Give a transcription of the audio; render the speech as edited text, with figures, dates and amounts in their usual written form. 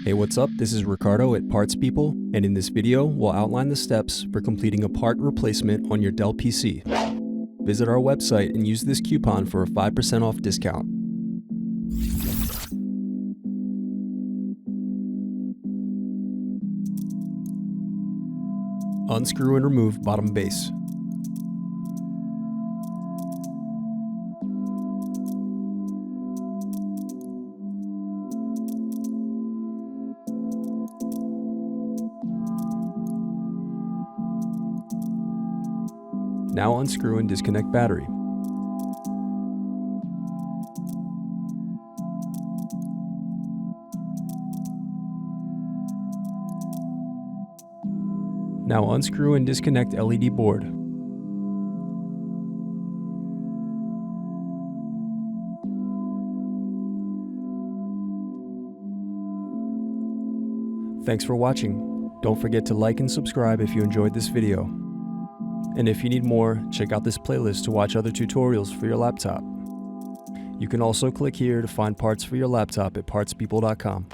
Hey, what's up? This is Ricardo at Parts People, and in this video, we'll outline the steps for completing a part replacement on your Dell PC. Visit our website and use this coupon for a 5% off discount. Unscrew and remove bottom base. Now unscrew and disconnect battery. Now unscrew and disconnect LED board. Thanks for watching. Don't forget to like and subscribe if you enjoyed this video. And if you need more, check out this playlist to watch other tutorials for your laptop. You can also click here to find parts for your laptop at partspeople.com.